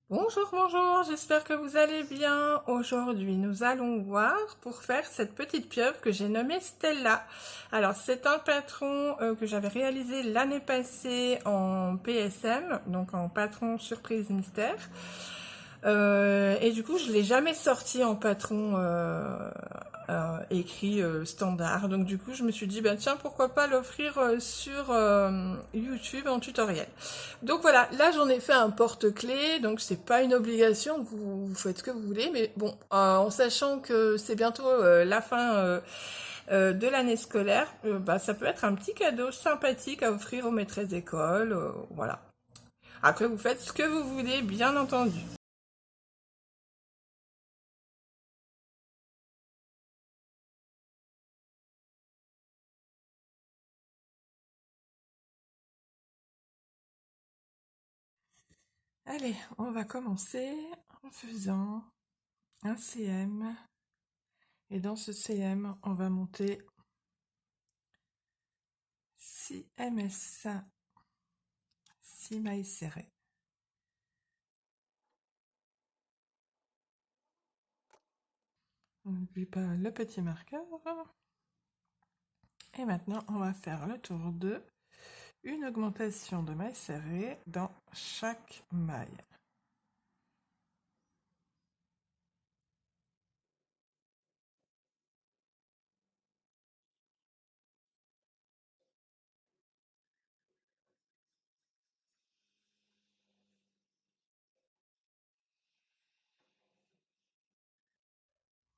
Bonjour, bonjour, j'espère que vous allez bien. Aujourd'hui, nous allons voir pour faire cette petite pieuvre que j'ai nommée Stella. Alors, c'est un patron que j'avais réalisé l'année passée en PSM, donc en patron surprise mystère. Et du coup, je l'ai jamais sorti en patron écrit standard. Donc du coup, je me suis dit, bah tiens, pourquoi pas l'offrir sur YouTube en tutoriel. Donc voilà, là j'en ai fait un porte-clés, donc c'est pas une obligation, vous faites ce que vous voulez, mais bon, en sachant que c'est bientôt la fin de l'année scolaire, bah, ça peut être un petit cadeau sympathique à offrir aux maîtresses d'école, voilà. Après, vous faites ce que vous voulez, bien entendu. Allez, on va commencer en faisant un CM. Et dans ce CM, on va monter 6 MS, 6 mailles serrées. On n'oublie pas le petit marqueur. Et maintenant, on va faire le tour de une augmentation de mailles serrées dans chaque maille.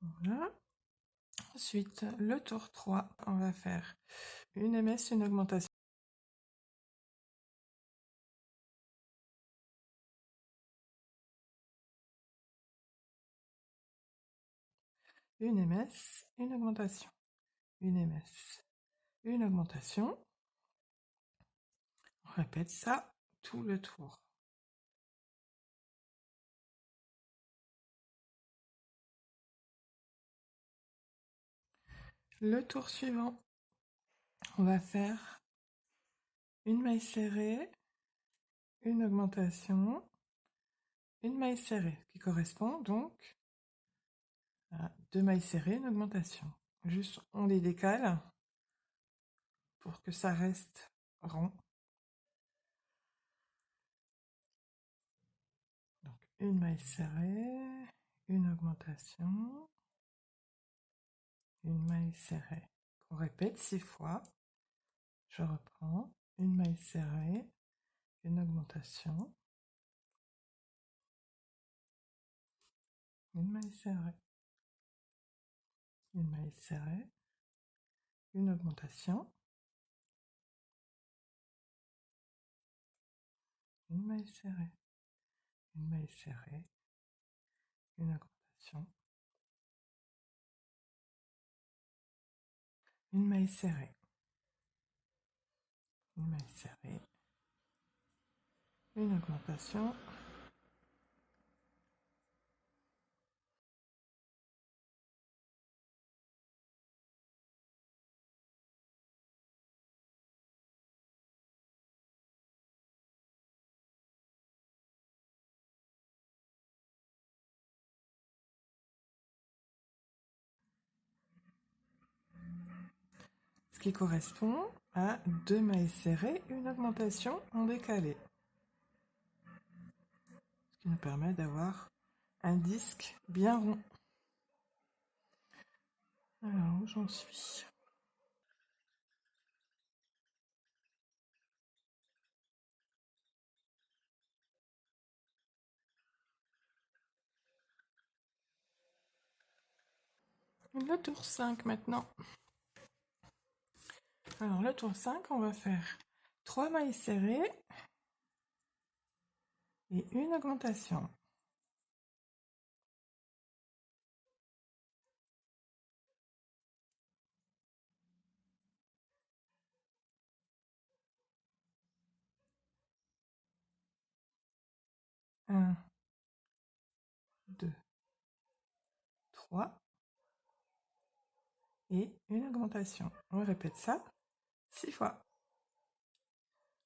Voilà. Ensuite, le tour 3, on va faire une MS, une augmentation. Une MS, une augmentation. Une MS, une augmentation. On répète ça tout le tour. Le tour suivant, on va faire une maille serrée, une augmentation, une maille serrée, qui correspond donc à deux mailles serrées, une augmentation. Juste, on les décale pour que ça reste rond. Donc, une maille serrée, une augmentation, une maille serrée. On répète 6 fois. Je reprends une maille serrée, une augmentation, une maille serrée, une maille serrée, une augmentation, une maille serrée, une maille serrée, une augmentation, une maille serrée, une maille serrée, une augmentation, ce qui correspond à deux mailles serrées, une augmentation en décalé, ce qui nous permet d'avoir un disque bien rond. Alors, où j'en suis? Le tour 5 maintenant. Alors, le tour 5, on va faire 3 mailles serrées et une augmentation. Un, 2, 3 et une augmentation. On répète ça 6 fois.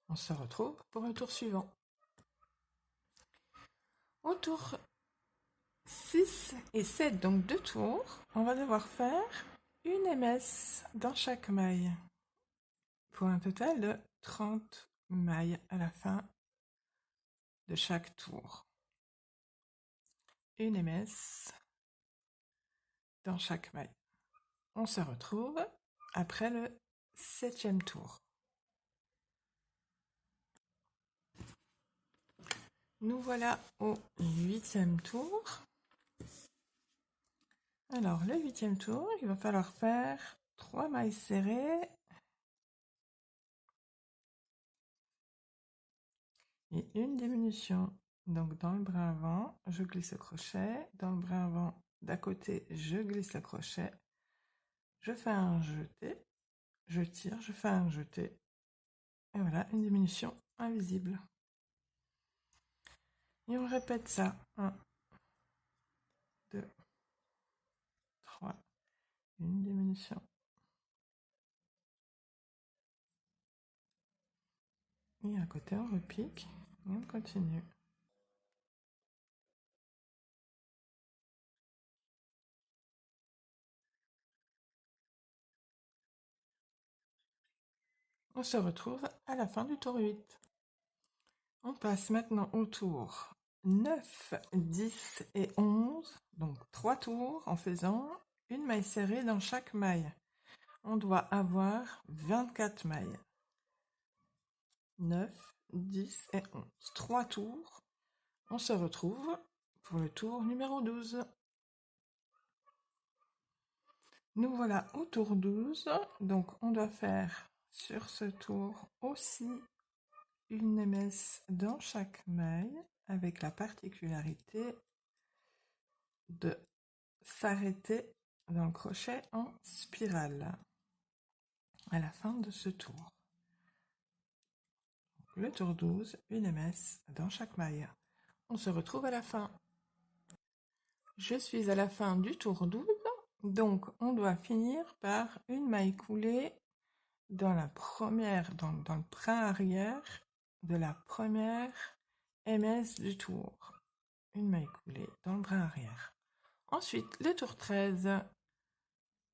On se retrouve pour le tour suivant. Au tour 6 et 7, donc 2 tours, on va devoir faire une MS dans chaque maille pour un total de 30 mailles à la fin de chaque tour. Une MS dans chaque maille. On se retrouve après le 7e tour. Nous voilà au 8e tour. Alors, le 8e tour, il va falloir faire 3 mailles serrées et une diminution. Donc, dans le bras avant, je glisse le crochet. Dans le bras avant d'à côté, je glisse le crochet. Je fais un jeté. Je tire, je fais un jeté. Et voilà, une diminution invisible. Et on répète ça. 1, 2, 3. Une diminution. Et à côté, on repique. Et on continue. On se retrouve à la fin du tour 8. On passe maintenant au tour 9, 10 et 11. Donc 3 tours en faisant une maille serrée dans chaque maille. On doit avoir 24 mailles. 9, 10 et 11. 3 tours. On se retrouve pour le tour numéro 12. Nous voilà au tour 12. Donc on doit faire sur ce tour aussi une MS dans chaque maille avec la particularité de s'arrêter dans le crochet en spirale à la fin de ce tour. Le tour 12, une MS dans chaque maille. On se retrouve à la fin. Je suis à la fin du tour 12, donc on doit finir par une maille coulée dans la première, dans le bras arrière de la première MS du tour. Une maille coulée dans le bras arrière. Ensuite, le tour 13,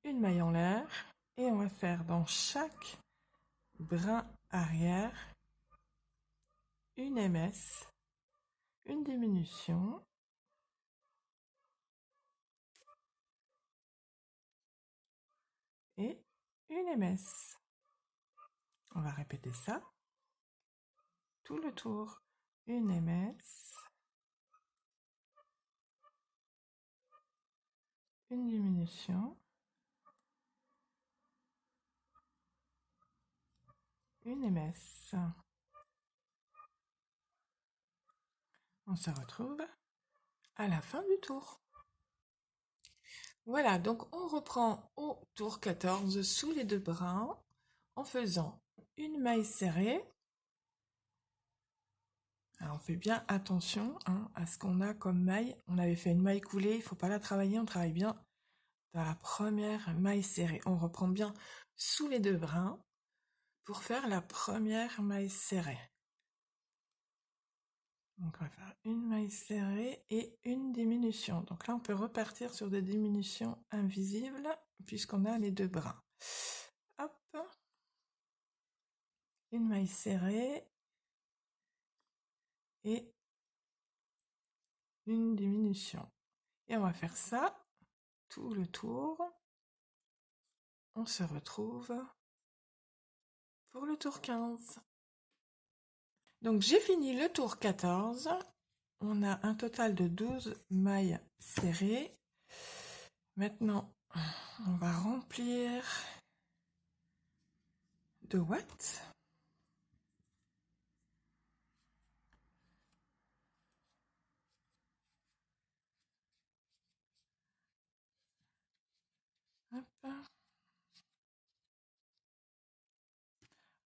une maille en l'air, et on va faire dans chaque bras arrière une MS, une diminution, et une MS. On va répéter ça tout le tour. Une MS, une diminution, une MS. On se retrouve à la fin du tour. Voilà, donc on reprend au tour 14 sous les deux bras en faisant une maille serrée. Alors on fait bien attention à ce qu'on a comme maille. On avait fait une maille coulée, il ne faut pas la travailler, on travaille bien dans la première maille serrée. On reprend bien sous les deux bras pour faire la première maille serrée. Donc on va faire une maille serrée et une diminution. Donc là on peut repartir sur des diminutions invisibles puisqu'on a les deux bras. Hop, une maille serrée et une diminution. Et on va faire ça tout le tour. On se retrouve pour le tour 15. Donc j'ai fini le tour 14. On a un total de 12 mailles serrées. Maintenant, on va remplir de watts. Hop.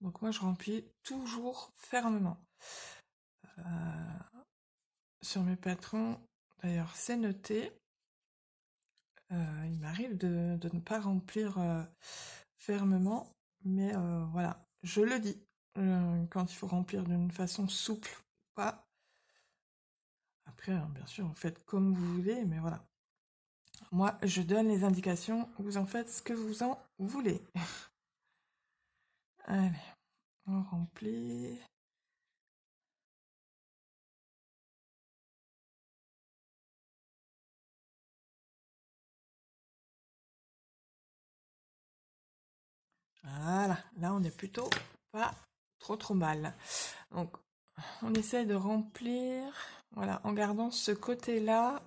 Donc moi je remplis toujours fermement. Sur mes patrons, d'ailleurs c'est noté. Il m'arrive de ne pas remplir fermement, mais voilà, je le dis quand il faut remplir d'une façon souple ou pas. Après, bien sûr, vous faites comme vous voulez, mais voilà. Moi, je donne les indications, vous en faites ce que vous en voulez. Allez, on remplit. Voilà, là on est plutôt pas trop mal. Donc on essaie de remplir, voilà, en gardant ce côté-là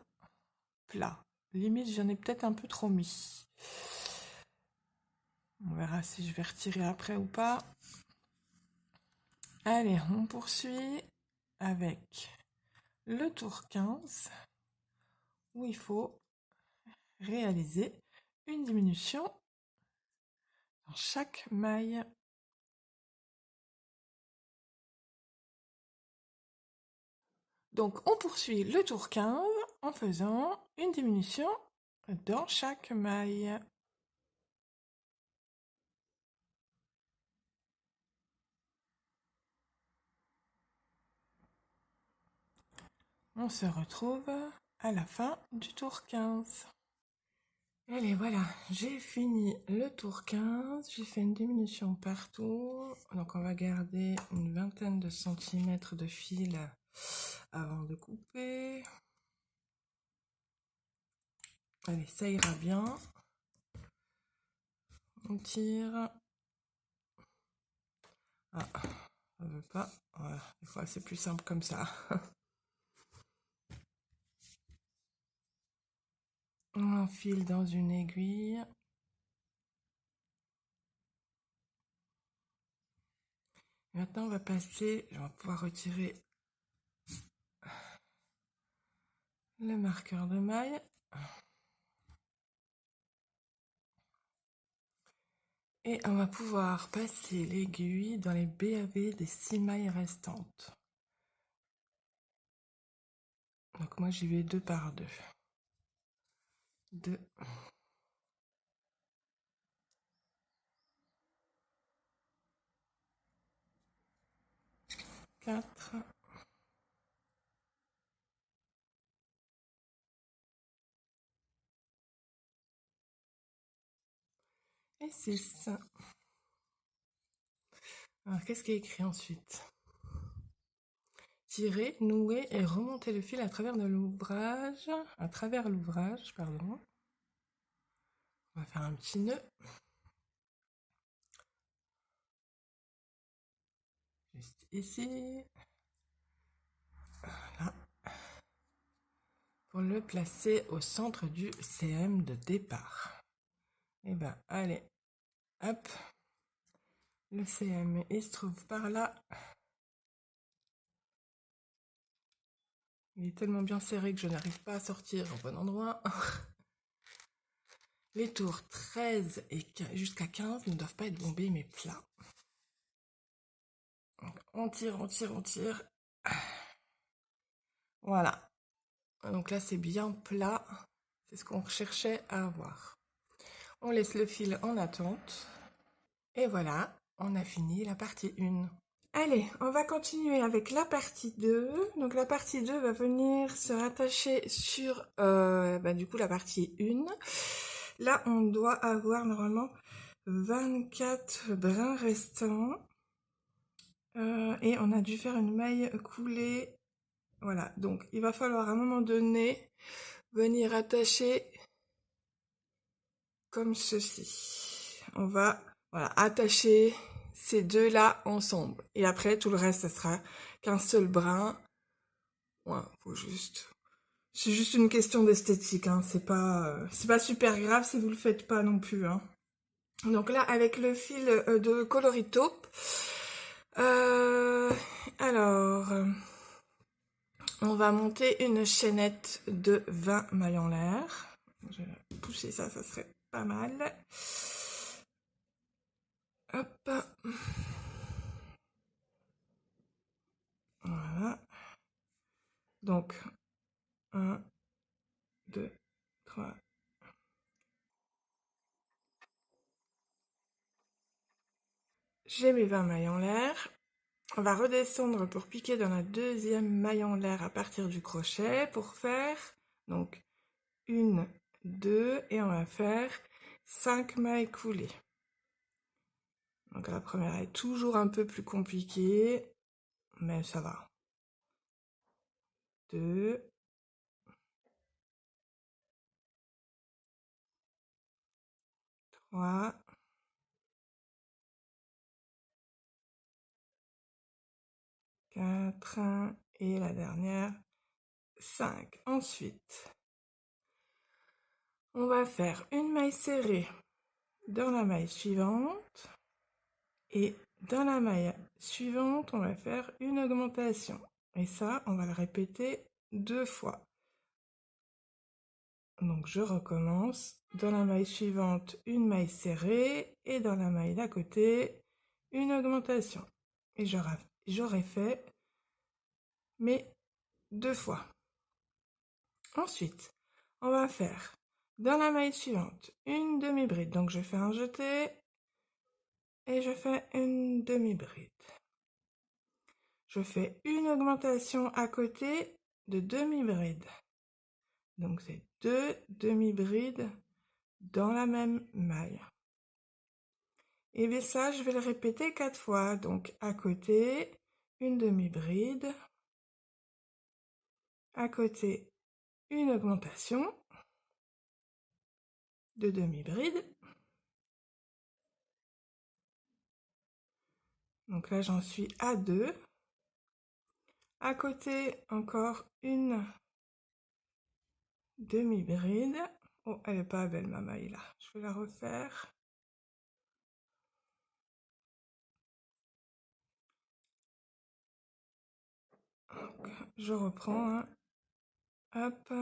plat. Limite j'en ai peut-être un peu trop mis. On verra si je vais retirer après ou pas. Allez, on poursuit avec le tour 15 où il faut réaliser une diminution dans chaque maille. Donc on poursuit le tour 15 en faisant une diminution dans chaque maille. On se retrouve à la fin du tour 15. Allez, voilà, j'ai fini le tour 15. J'ai fait une diminution partout. Donc on va garder une vingtaine de centimètres de fil avant de couper. Allez, ça ira bien. On tire. Ah, ça veut pas. Voilà, des fois c'est plus simple comme ça. On enfile dans une aiguille. Maintenant, on va passer, on va pouvoir retirer le marqueur de maille. Et on va pouvoir passer l'aiguille dans les BAV des 6 mailles restantes. Donc moi j'y vais 2 par 2. 2. 4. Et 6. Alors qu'est-ce qui est écrit ensuite? Tirer, nouer et remonter le fil à travers l'ouvrage. Pardon. On va faire un petit nœud. Juste ici. Voilà. Pour le placer au centre du CM de départ. Et ben allez, hop. Le CM, il se trouve par là. Il est tellement bien serré que je n'arrive pas à sortir au bon endroit. Les tours 13 et jusqu'à 15 ne doivent pas être bombés mais plats. Donc, on tire, on tire, on tire. Voilà. Donc là, c'est bien plat. C'est ce qu'on cherchait à avoir. On laisse le fil en attente. Et voilà, on a fini la partie 1. Allez, on va continuer avec la partie 2. Donc la partie 2 va venir se rattacher sur du coup la partie 1. Là, on doit avoir normalement 24 brins restants. Et on a dû faire une maille coulée. Voilà, donc il va falloir à un moment donné venir attacher comme ceci. On va attacher ces deux-là ensemble. Et après, tout le reste, ça sera qu'un seul brin. Ouais, faut juste... C'est juste une question d'esthétique, hein. C'est pas super grave si vous le faites pas non plus, hein. Donc là, avec le fil de Coloris-Taupe, alors, on va monter une chaînette de 20 mailles en l'air. Je vais pousser ça, ça serait pas mal. Hop. Voilà. Donc, 1, 2, 3. J'ai mes 20 mailles en l'air. On va redescendre pour piquer dans la deuxième maille en l'air à partir du crochet pour faire donc 1, 2 et on va faire 5 mailles coulées. Donc la première est toujours un peu plus compliquée, mais ça va. 2, 3, 4 et la dernière 5. Ensuite, on va faire une maille serrée dans la maille suivante et dans la maille suivante, on va faire une augmentation. Et ça, on va le répéter 2 fois. Donc je recommence. Dans la maille suivante, une maille serrée et dans la maille d'à côté, une augmentation. Et j'aurai fait mes 2 fois. Ensuite, on va faire dans la maille suivante une demi-bride. Donc je fais un jeté et je fais une demi-bride. Je fais une augmentation à côté de demi-bride. Donc c'est 2 demi-brides dans la même maille. Et bien ça, je vais le répéter 4 fois. Donc à côté, une demi-bride. À côté, une augmentation de demi-bride. Donc là, j'en suis à 2. À côté, encore une demi-bride. Oh, elle est pas belle ma maille là. Je vais la refaire. Donc, je reprends. Hein. Hop.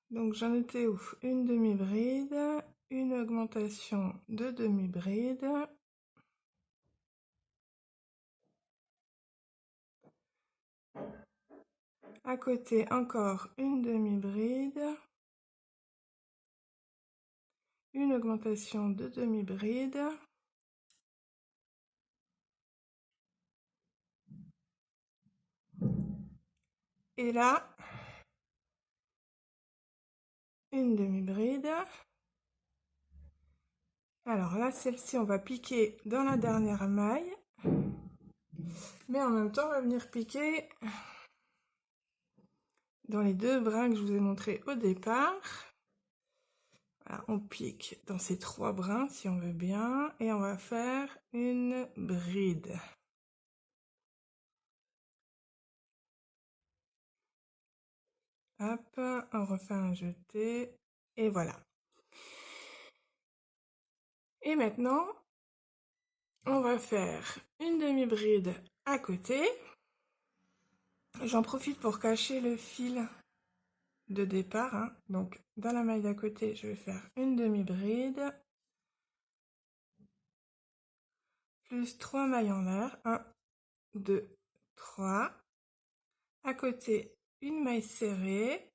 Donc j'en étais où? Une demi-bride, une augmentation de demi-bride. À côté, encore une demi-bride. Une augmentation de demi-bride. Et là, une demi-bride. Alors là, celle-ci, on va piquer dans la dernière maille. Mais en même temps, on va venir piquer dans les 2 brins que je vous ai montrés au départ. Voilà, on pique dans ces 3 brins si on veut bien. Et on va faire une bride. Hop, on refait un jeté. Et voilà. Et maintenant, on va faire une demi-bride à côté. J'en profite pour cacher le fil de départ. Hein. Donc, dans la maille d'à côté, je vais faire une demi-bride. Plus 3 mailles en l'air. 1, 2, 3. À côté, une maille serrée.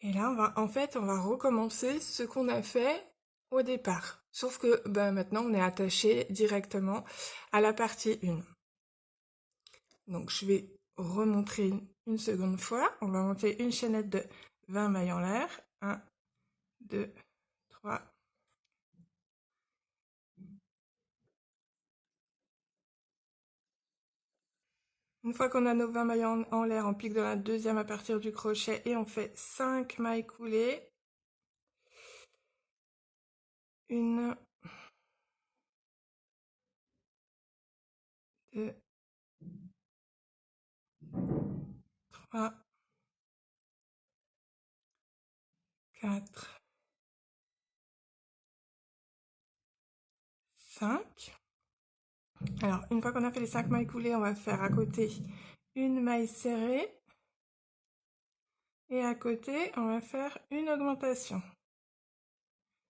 Et là, on va recommencer ce qu'on a fait au départ. Sauf que maintenant, on est attaché directement à la partie 1. Donc, je vais remontrer une seconde fois. On va monter une chaînette de 20 mailles en l'air. 1, 2, 3. Une fois qu'on a nos 20 mailles en l'air, on pique dans la deuxième à partir du crochet et on fait 5 mailles coulées. 1, 2, 3, 4, 5. Alors, une fois qu'on a fait les 5 mailles coulées, on va faire à côté une maille serrée. Et à côté, on va faire une augmentation.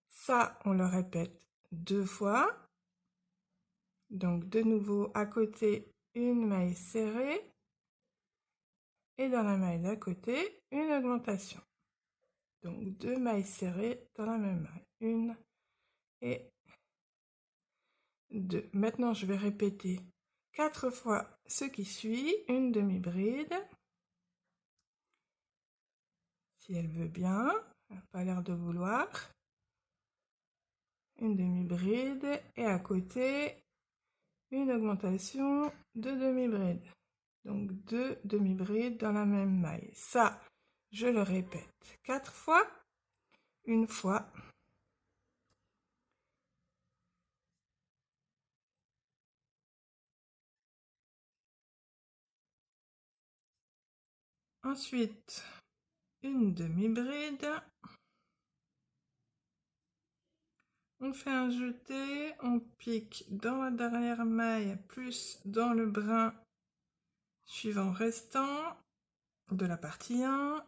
Ça, on le répète 2 fois. Donc, de nouveau, à côté, une maille serrée. Et dans la maille d'à côté, une augmentation. Donc, 2 mailles serrées dans la même maille. 1 et 2. Maintenant, je vais répéter 4 fois ce qui suit, une demi-bride. Si elle veut bien, elle n'a pas l'air de vouloir. Une demi-bride et à côté, une augmentation de demi-bride. Donc 2 demi-brides dans la même maille. Ça, je le répète 4 fois, une fois. Ensuite, une demi-bride. On fait un jeté, on pique dans la dernière maille plus dans le brin suivant restant de la partie 1.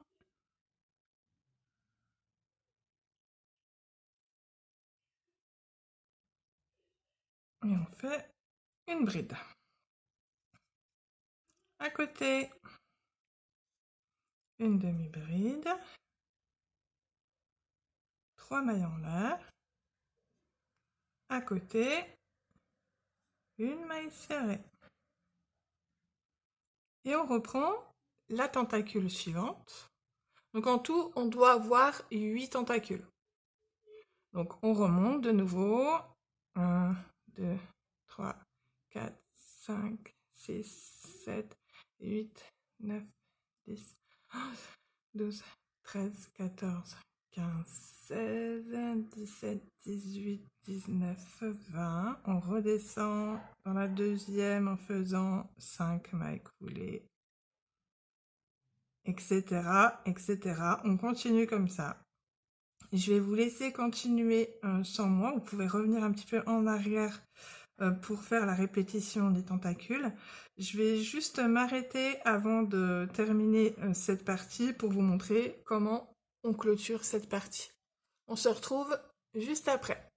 Et on fait une bride. À côté, une demi-bride, 3 mailles en l'air. À côté, une maille serrée. Et on reprend la tentacule suivante. Donc en tout, on doit avoir 8 tentacules. Donc on remonte de nouveau. 1, 2, 3, 4, 5, 6, 7, 8, 9, 10, 11, 12, 13, 14, 15, 16, 17, 18, 19, 20. On redescend dans la deuxième en faisant 5 mailles coulées, etc., etc. On continue comme ça. Je vais vous laisser continuer sans moi. Vous pouvez revenir un petit peu en arrière pour faire la répétition des tentacules. Je vais juste m'arrêter avant de terminer cette partie pour vous montrer comment on clôture cette partie. On se retrouve juste après.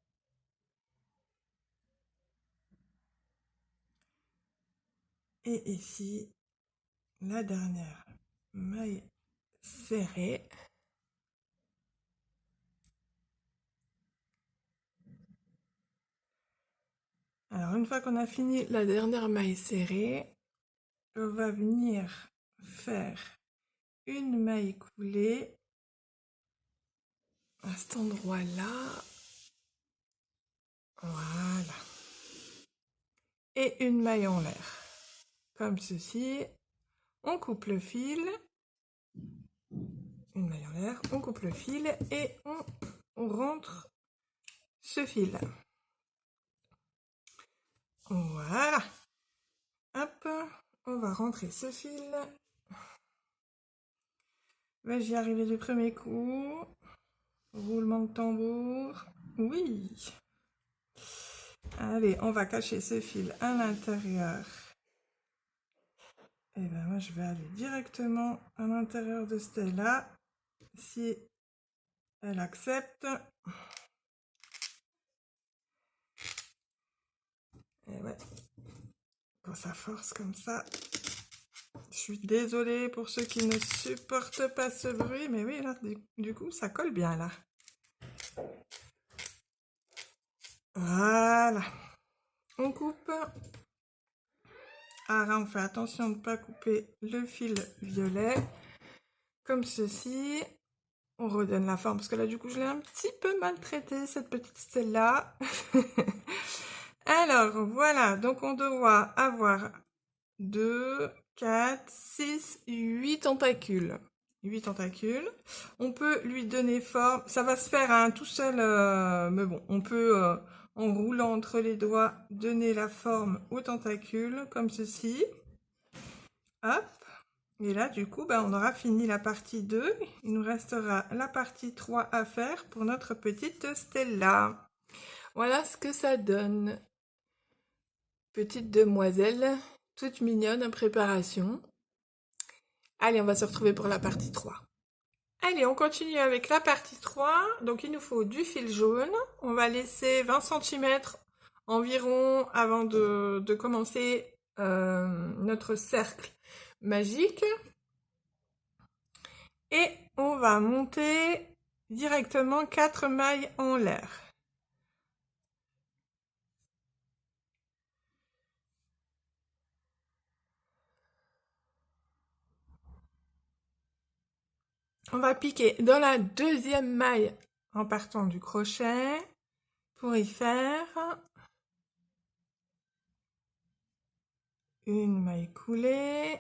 Et ici, la dernière maille serrée. Alors, une fois qu'on a fini la dernière maille serrée, on va venir faire une maille coulée à cet endroit-là. Voilà. Et une maille en l'air. Comme ceci. On coupe le fil. Une maille en l'air. On coupe le fil et on rentre ce fil. Voilà. Hop. On va rentrer ce fil. Vais-je y arriver du premier coup? Roulement de tambour. Oui. Allez, on va cacher ce fil à l'intérieur. Et ben moi je vais aller directement à l'intérieur de Stella. Si elle accepte. Et ouais. Quand ça force comme ça. Je suis désolée pour ceux qui ne supportent pas ce bruit, mais oui, là, du coup, ça colle bien, là. Voilà. On coupe. Alors, on fait attention de ne pas couper le fil violet. Comme ceci. On redonne la forme, parce que là, du coup, je l'ai un petit peu maltraitée, cette petite stèle-là. Alors, voilà. Donc, on doit avoir 2, 4, 6, 8 tentacules. 8 tentacules. On peut lui donner forme. Ça va se faire hein, tout seul, mais bon, on peut, en roulant entre les doigts, donner la forme aux tentacules, comme ceci. Hop. Et là, du coup, on aura fini la partie 2. Il nous restera la partie 3 à faire pour notre petite Stella. Voilà ce que ça donne. Petite demoiselle, toute mignonne en préparation. Allez, on va se retrouver pour la partie 3. Allez, on continue avec la partie 3. Donc, il nous faut du fil jaune. On va laisser 20 cm environ avant de commencer notre cercle magique. Et on va monter directement 4 mailles en l'air. On va piquer dans la deuxième maille en partant du crochet pour y faire une maille coulée,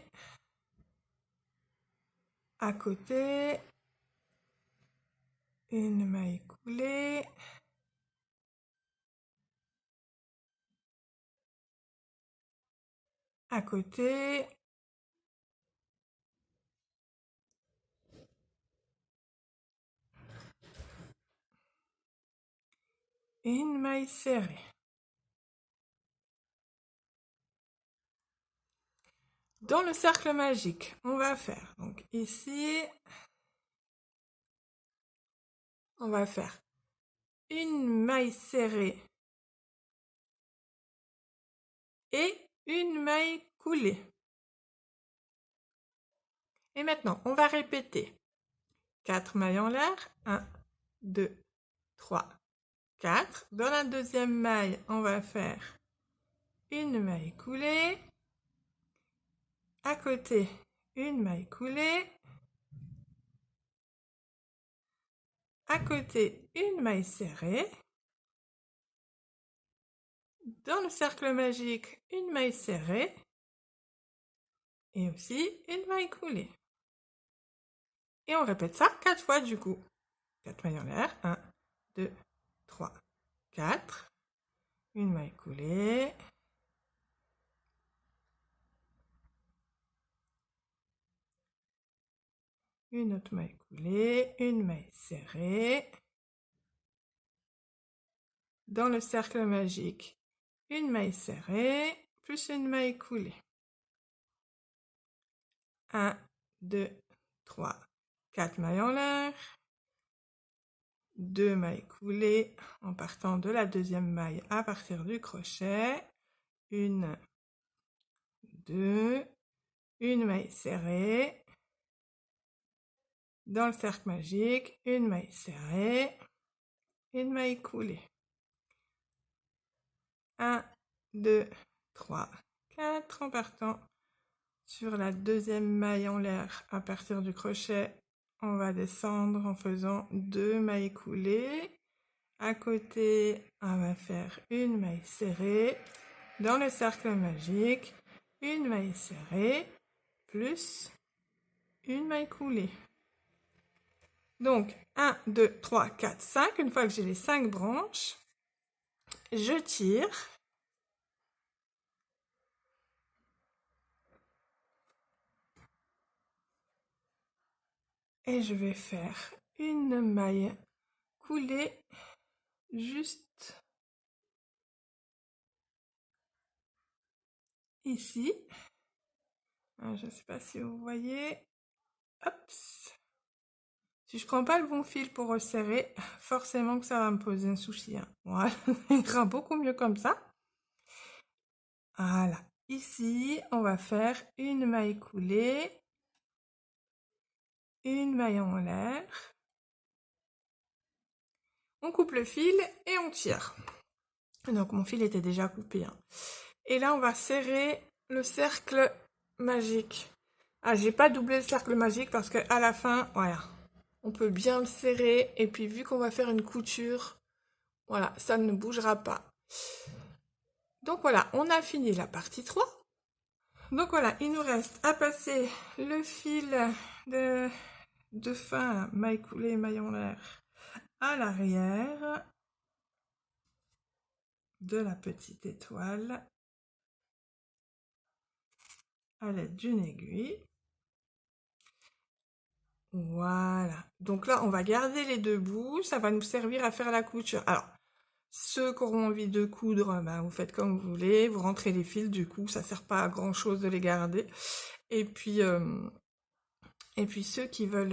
à côté, une maille coulée, à côté, une maille serrée. Dans le cercle magique, on va faire, donc ici, on va faire une maille serrée et une maille coulée. Et maintenant, on va répéter 4 mailles en l'air, 1, 2, 3, 4. Dans la deuxième maille, on va faire une maille coulée, à côté, une maille coulée, à côté, une maille serrée, dans le cercle magique, une maille serrée, et aussi une maille coulée. Et on répète ça 4 fois du coup. 4 mailles en l'air, 1, 2, 3, 4. Une maille coulée. Une autre maille coulée, une maille serrée. Dans le cercle magique, une maille serrée, plus une maille coulée. 1, 2, 3, 4 mailles en l'air. 2 mailles coulées en partant de la deuxième maille à partir du crochet. 1, 2, une maille serrée. Dans le cercle magique, une maille serrée, une maille coulée. 1, 2, 3, 4 en partant sur la deuxième maille en l'air à partir du crochet. On va descendre en faisant 2 mailles coulées. À côté, on va faire une maille serrée. Dans le cercle magique, une maille serrée plus une maille coulée. Donc, 1, 2, 3, 4, 5. Une fois que j'ai les 5 branches, je tire. Et je vais faire une maille coulée juste ici. Je ne sais pas si vous voyez. Hop. Si je prends pas le bon fil pour resserrer, forcément que ça va me poser un souci. Voilà, il ira beaucoup mieux comme ça. Voilà. Ici, on va faire une maille coulée, une maille en l'air. On coupe le fil et on tire. Donc mon fil était déjà coupé. Et là, on va serrer le cercle magique. Ah, j'ai pas doublé le cercle magique parce que à la fin, voilà, on peut bien le serrer. Et puis vu qu'on va faire une couture, voilà, ça ne bougera pas. Donc voilà, on a fini la partie 3. Donc voilà, il nous reste à passer le fil de fin, maille coulée, maille en l'air, à l'arrière de la petite étoile à l'aide d'une aiguille. Voilà. Donc là, on va garder les deux bouts. Ça va nous servir à faire la couture. Alors, ceux qui auront envie de coudre, ben, vous faites comme vous voulez. Vous rentrez les fils, du coup, ça sert pas à grand chose de les garder. Et puis ceux qui veulent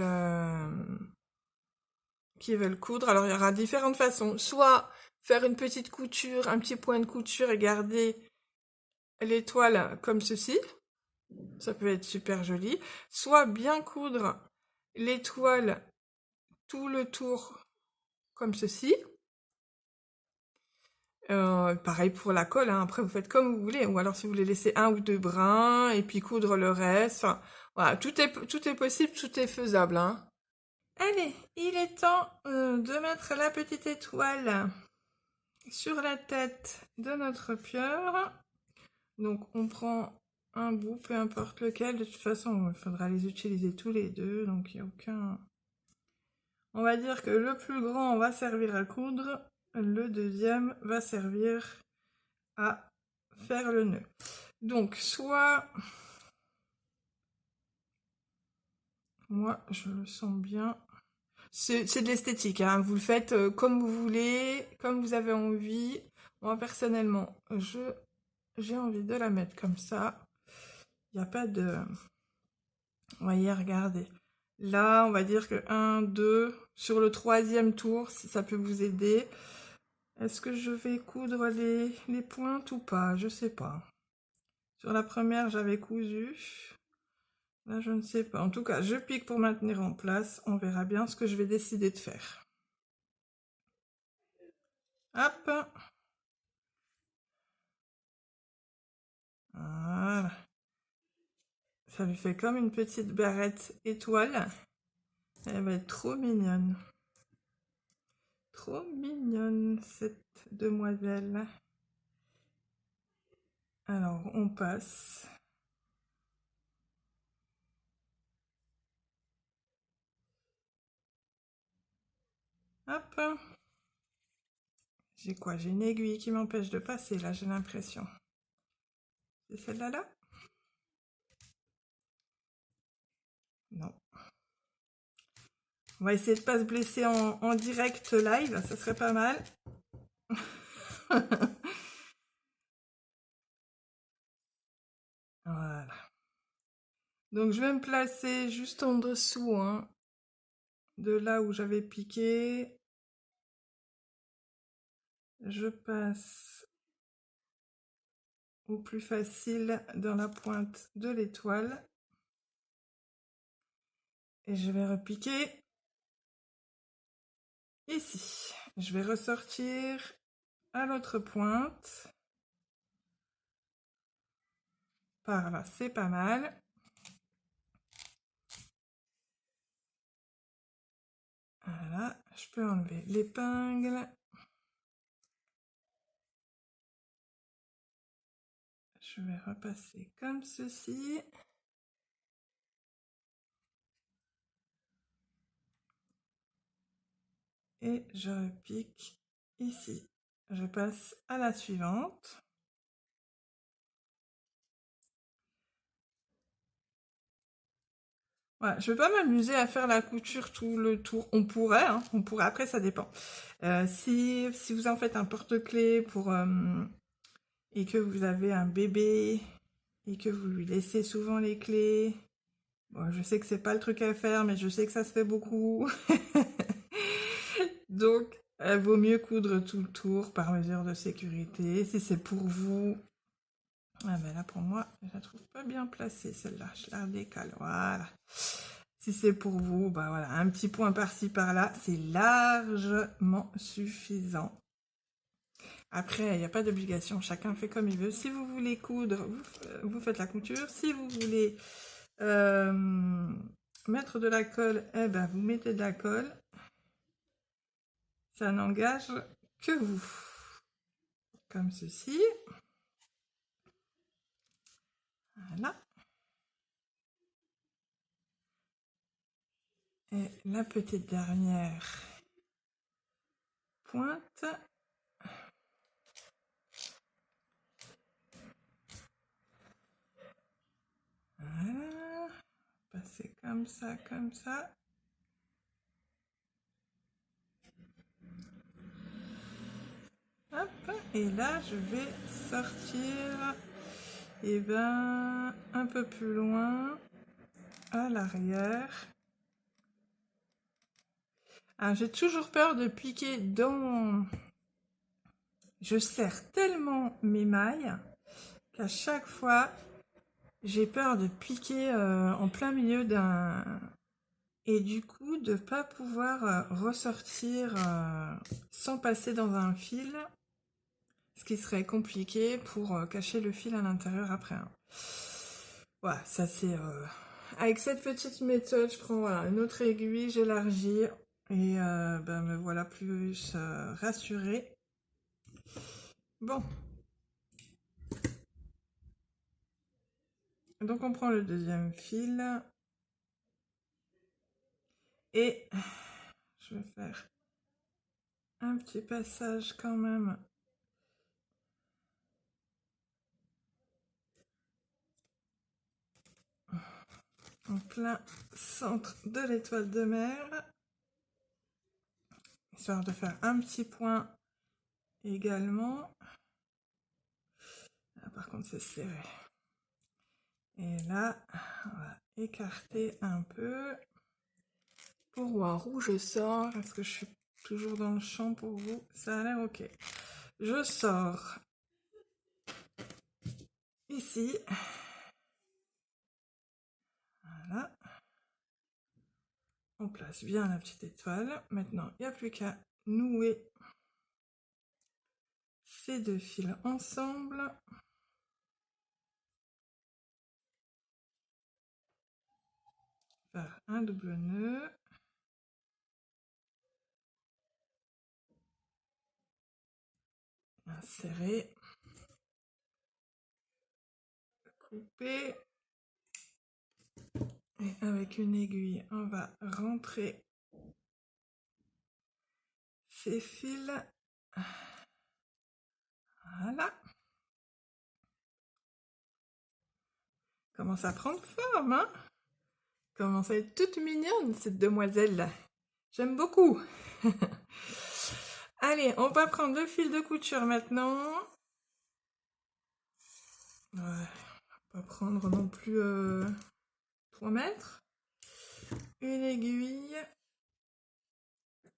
coudre, alors il y aura différentes façons. Soit faire une petite couture, un petit point de couture et garder l'étoile comme ceci. Ça peut être super joli. Soit bien coudre l'étoile tout le tour comme ceci. Pareil pour la colle, après vous faites comme vous voulez, ou alors si vous voulez laisser un ou deux brins et puis coudre le reste, enfin voilà, tout est possible, tout est faisable, Allez, il est temps de mettre la petite étoile sur la tête de notre pieuvre. Donc on prend un bout, peu importe lequel. De toute façon, il faudra les utiliser tous les deux, donc il n'y a aucun... On va dire que le plus grand va servir à coudre, le deuxième va servir à faire le nœud. Donc soit... Moi, je le sens bien. C'est de l'esthétique, hein. Vous le faites comme vous voulez, comme vous avez envie. Moi, personnellement, j'ai envie de la mettre comme ça. Il n'y a pas de... Voyez, regardez. Là, on va dire que 1, 2, sur le troisième tour, si ça peut vous aider. Est-ce que je vais coudre les pointes ou pas? Je sais pas. Sur la première, j'avais cousu. Là, je ne sais pas. En tout cas, je pique pour maintenir en place. On verra bien ce que je vais décider de faire. Hop. Voilà. Ça lui fait comme une petite barrette étoile. Elle va être trop mignonne. Trop mignonne, cette demoiselle. Alors, on passe. Hop. J'ai quoi? J'ai une aiguille qui m'empêche de passer, là, j'ai l'impression. C'est celle-là, là? Non. On va essayer de ne pas se blesser en direct live, ça serait pas mal. Voilà. Donc je vais me placer juste en dessous, hein, de là où j'avais piqué. Je passe au plus facile dans la pointe de l'étoile. Et je vais repiquer ici. Je vais ressortir à l'autre pointe. Par là, c'est pas mal. Voilà, je peux enlever l'épingle. Je vais repasser comme ceci. Et je repique ici. Je passe à la suivante. Voilà, je ne vais pas m'amuser à faire la couture tout le tour. On pourrait, hein, on pourrait. Après, ça dépend. Si vous en faites un porte-clés pour et que vous avez un bébé et que vous lui laissez souvent les clés, bon, je sais que c'est pas le truc à faire, mais je sais que ça se fait beaucoup. Donc, il vaut mieux coudre tout le tour par mesure de sécurité. Si c'est pour vous, ah ben là pour moi, je la trouve pas bien placée celle-là. Je la décale, voilà. Si c'est pour vous, bah voilà, un petit point par-ci par-là, c'est largement suffisant. Après, il n'y a pas d'obligation, chacun fait comme il veut. Si vous voulez coudre, vous faites la couture. Si vous voulez mettre de la colle, eh ben vous mettez de la colle. Ça n'engage que vous. Comme ceci. Voilà. Et la petite dernière pointe. Voilà. Passer comme ça, comme ça. Hop. Et là, je vais sortir, et ben, un peu plus loin, à l'arrière. Ah, j'ai toujours peur de piquer dans... Je serre tellement mes mailles qu'à chaque fois, j'ai peur de piquer en plein milieu d'un... Et du coup, de ne pas pouvoir ressortir sans passer dans un fil, ce qui serait compliqué pour cacher le fil à l'intérieur après, hein. Voilà, ça c'est Avec cette petite méthode, je prends voilà, une autre aiguille, j'élargis et ben, me voilà plus rassurée. Bon. Donc on prend le deuxième fil et je vais faire un petit passage quand même en plein centre de l'étoile de mer, histoire de faire un petit point également. Là, par contre c'est serré. Et là, on va écarter un peu. Pour voir où je sors, est-ce que je suis toujours dans le champ pour vous? Ça a l'air ok. Je sors ici. Voilà. On place bien la petite étoile. Maintenant, il n'y a plus qu'à nouer ces deux fils ensemble. Faire un double nœud. Insérer. Couper. Et avec une aiguille, on va rentrer ces fils. Voilà. Commence à prendre forme, hein? Commence à être toute mignonne, cette demoiselle. J'aime beaucoup. Allez, on va prendre le fil de couture maintenant. Ouais, on va pas prendre non plus 3 mètres. Une aiguille.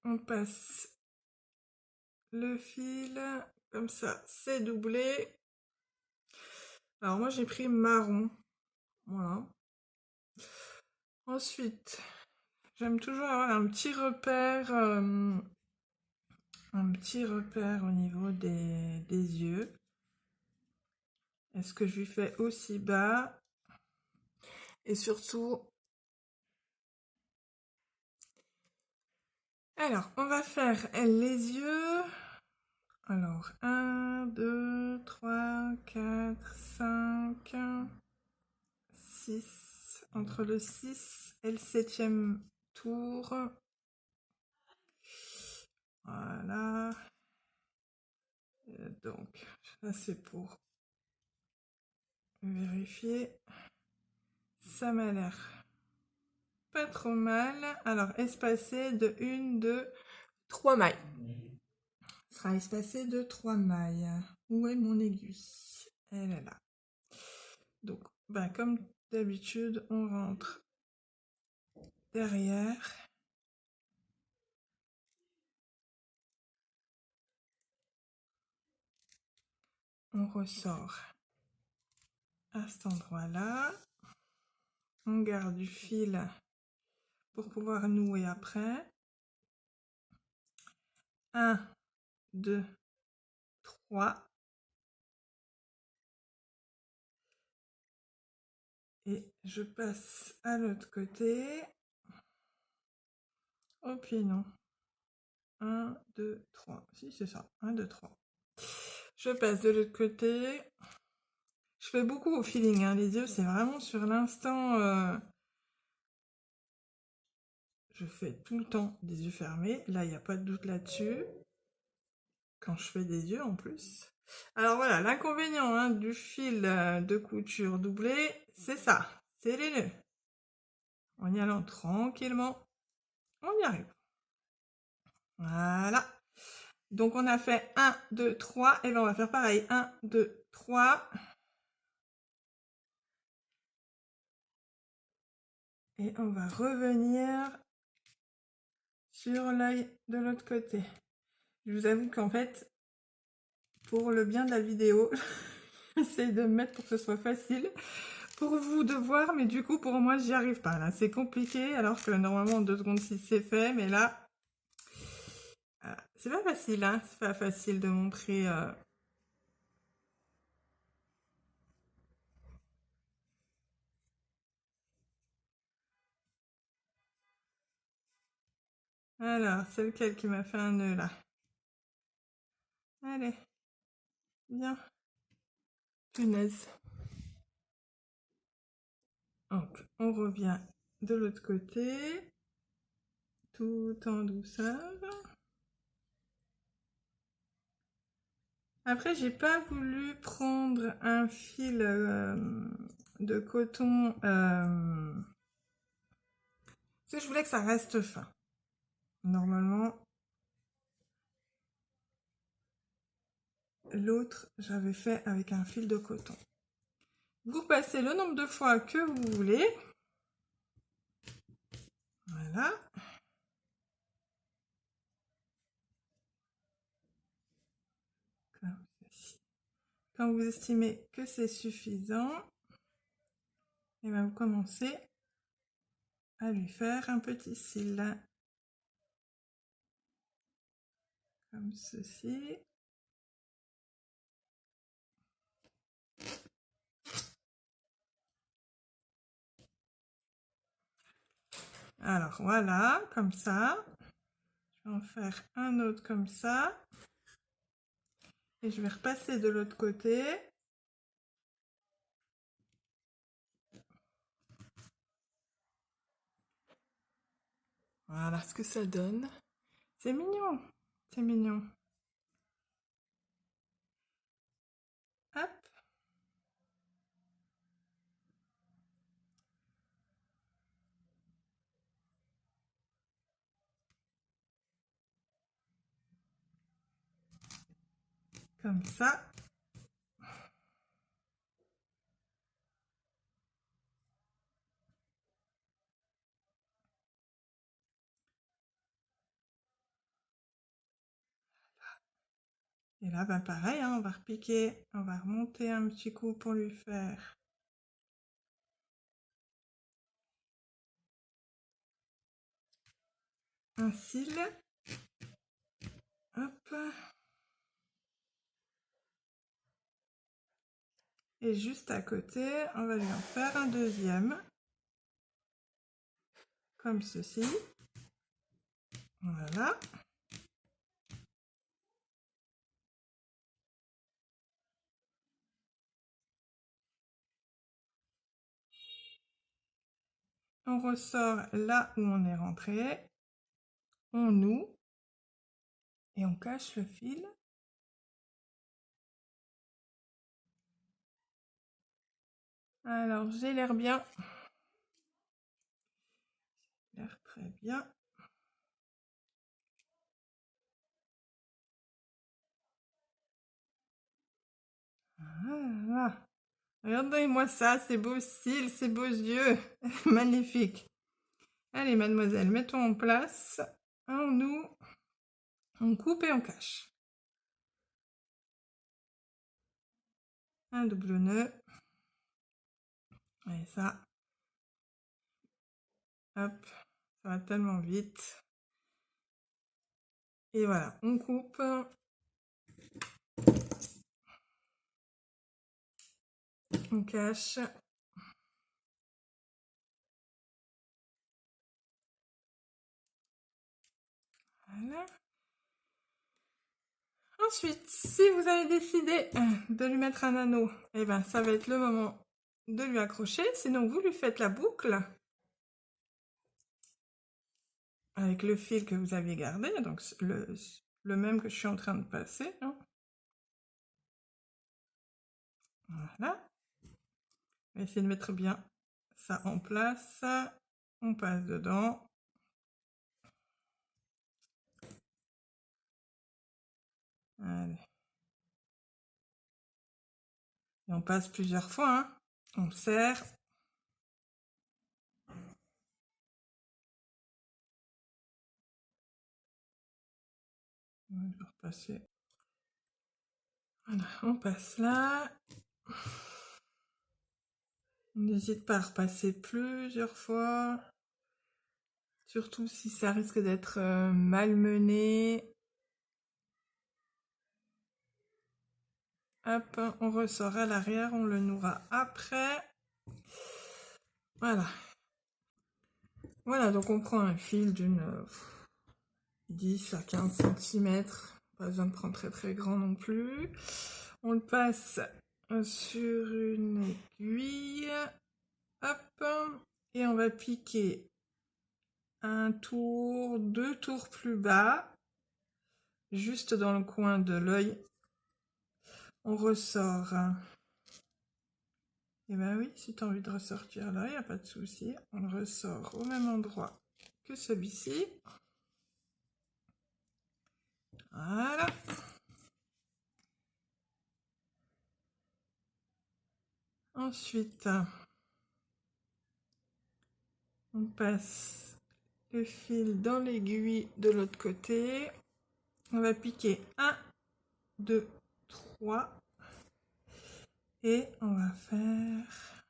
On passe le fil. Comme ça, c'est doublé. Alors moi, j'ai pris marron. Voilà. Ensuite, j'aime toujours avoir un petit repère au niveau des yeux. Est-ce que je lui fais aussi bas? Et surtout, alors, on va faire les yeux. Alors, 1, 2, 3, 4, 5, 6. Entre le 6 et le 7e tour. Voilà. Donc, ça c'est pour vérifier. Ça m'a l'air pas trop mal. Alors, espacé de 1, 2, 3 mailles. Sera espacé de 3 mailles. Où est mon aiguille? Elle est là. Donc, ben, comme d'habitude, on rentre derrière. On ressort à cet endroit-là. On garde du fil pour pouvoir nouer après. 1, 2, 3. Et je passe à l'autre côté. Oh puis non. 1, 2, 3. Si, c'est ça. 1, 2, 3. Je passe de l'autre côté. Je fais beaucoup au feeling, hein. Les yeux, c'est vraiment sur l'instant. Je fais tout le temps des yeux fermés. Là, il n'y a pas de doute là-dessus. Quand je fais des yeux en plus. Alors voilà, l'inconvénient hein, du fil de couture doublé, c'est ça. C'est les nœuds. En y allant tranquillement, on y arrive. Voilà. Donc on a fait 1, 2, 3. Et bien on va faire pareil. 1, 2, 3. Et on va revenir sur l'œil de l'autre côté. Je vous avoue qu'en fait, pour le bien de la vidéo, j'essaie de me mettre pour que ce soit facile pour vous de voir, mais du coup pour moi j'y arrive pas. Là c'est compliqué, alors que normalement en 2 secondes 6 c'est fait, mais là, c'est pas facile, hein, c'est pas facile de montrer Alors, c'est lequel qui m'a fait un nœud là? Allez, viens. Punaise. Donc, on revient de l'autre côté, tout en douceur. Après, j'ai pas voulu prendre un fil de coton parce que je voulais que ça reste fin. Normalement, l'autre, j'avais fait avec un fil de coton. Vous passez le nombre de fois que vous voulez. Voilà. Comme ceci. Quand vous estimez que c'est suffisant, et bien vous commencez à lui faire un petit cil. Comme ceci. Alors voilà, comme ça. Je vais en faire un autre comme ça. Et je vais repasser de l'autre côté. Voilà ce que ça donne. C'est mignon. C'est mignon. Hop. Comme ça. Et là, ben pareil, hein, on va repiquer, on va remonter un petit coup pour lui faire un cil. Hop. Et juste à côté, on va lui en faire un deuxième. Comme ceci. Voilà. On ressort là où on est rentré. On noue. Et on cache le fil. Alors, j'ai l'air bien. L'air très bien. Voilà. Regardez-moi ça, ces beaux cils, ces beaux yeux. Magnifique. Allez, mademoiselle, mettons en place. On noue, on coupe et on cache. Un double nœud. Et ça. Hop, ça va tellement vite. Et voilà, on coupe. On cache. Voilà. Ensuite, si vous avez décidé de lui mettre un anneau, eh ben, ça va être le moment de lui accrocher. Sinon, vous lui faites la boucle avec le fil que vous aviez gardé, donc le même que je suis en train de passer. Hein. Voilà. On va essayer de mettre bien ça en place. On passe dedans. Allez. Et on passe plusieurs fois. Hein. On serre. Je vais repasser. Voilà, on passe là. On n'hésite pas à repasser plusieurs fois. Surtout si ça risque d'être malmené. Hop, on ressort à l'arrière, on le nouera après. Voilà. Voilà, donc on prend un fil d'une 10 à 15 cm. Pas besoin de prendre très très grand non plus. On le passe sur une aiguille. Hop. Et on va piquer un tour, 2 tours plus bas. Juste dans le coin de l'œil. On ressort. Et ben oui, si tu as envie de ressortir là, il n'y a pas de souci. On le ressort au même endroit que celui-ci. Voilà. Ensuite, on passe le fil dans l'aiguille de l'autre côté. On va piquer 1, 2, 3. Et on va faire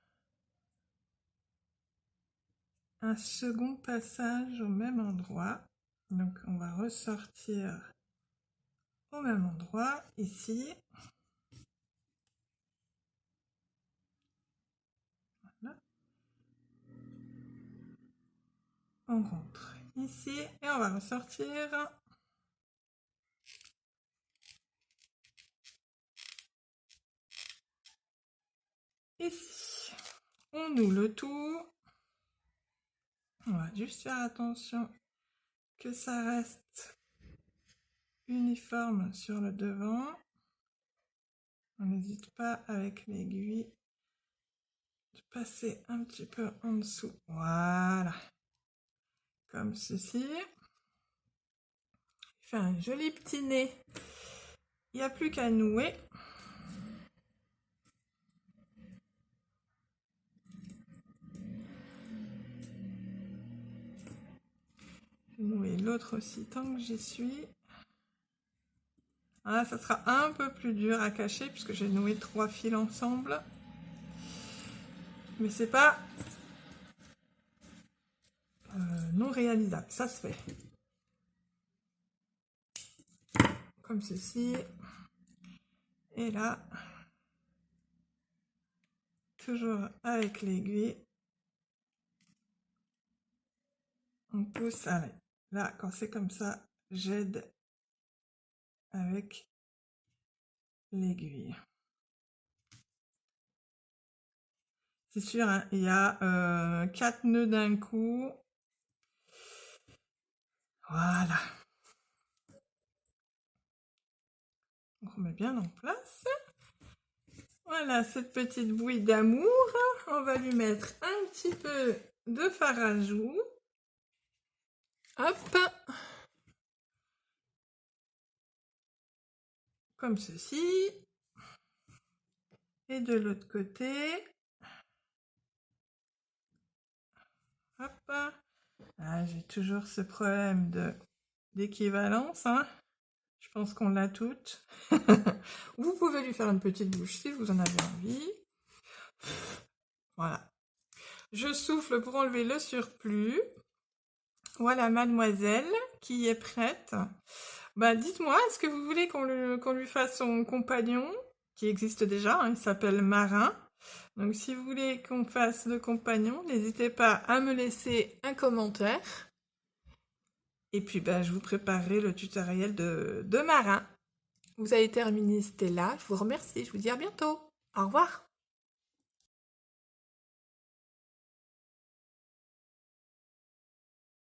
un second passage au même endroit. Donc on va ressortir au même endroit ici. Voilà. On rentre ici et on va ressortir ici. On noue le tout. On va juste faire attention que ça reste uniforme sur le devant. On n'hésite pas avec l'aiguille de passer un petit peu en dessous. Voilà. Comme ceci. Il fait un joli petit nez. Il n'y a plus qu'à nouer. Je vais nouer l'autre aussi tant que j'y suis. Ah, ça sera un peu plus dur à cacher puisque j'ai noué 3 fils ensemble. Mais c'est pas non réalisable, ça se fait. Comme ceci. Et là, toujours avec l'aiguille, on pousse. Allez, là, quand c'est comme ça, j'aide avec l'aiguille. C'est sûr, hein, il y a 4 nœuds d'un coup. Voilà. On remet bien en place. Voilà, cette petite bouille d'amour. On va lui mettre un petit peu de fard à joues. Hop. Comme ceci. Et de l'autre côté. Hop. Ah, j'ai toujours ce problème d'équivalence, hein. Je pense qu'on l'a toutes. Vous pouvez lui faire une petite bouche si vous en avez envie. Voilà. Je souffle pour enlever le surplus. Voilà mademoiselle qui est prête. Bah, dites-moi, est-ce que vous voulez qu'on lui fasse son compagnon, qui existe déjà, hein, il s'appelle Marin. Donc si vous voulez qu'on fasse le compagnon, n'hésitez pas à me laisser un commentaire. Et puis bah, je vous préparerai le tutoriel de Marin. Vous avez terminé, c'était là. Je vous remercie, je vous dis à bientôt. Au revoir.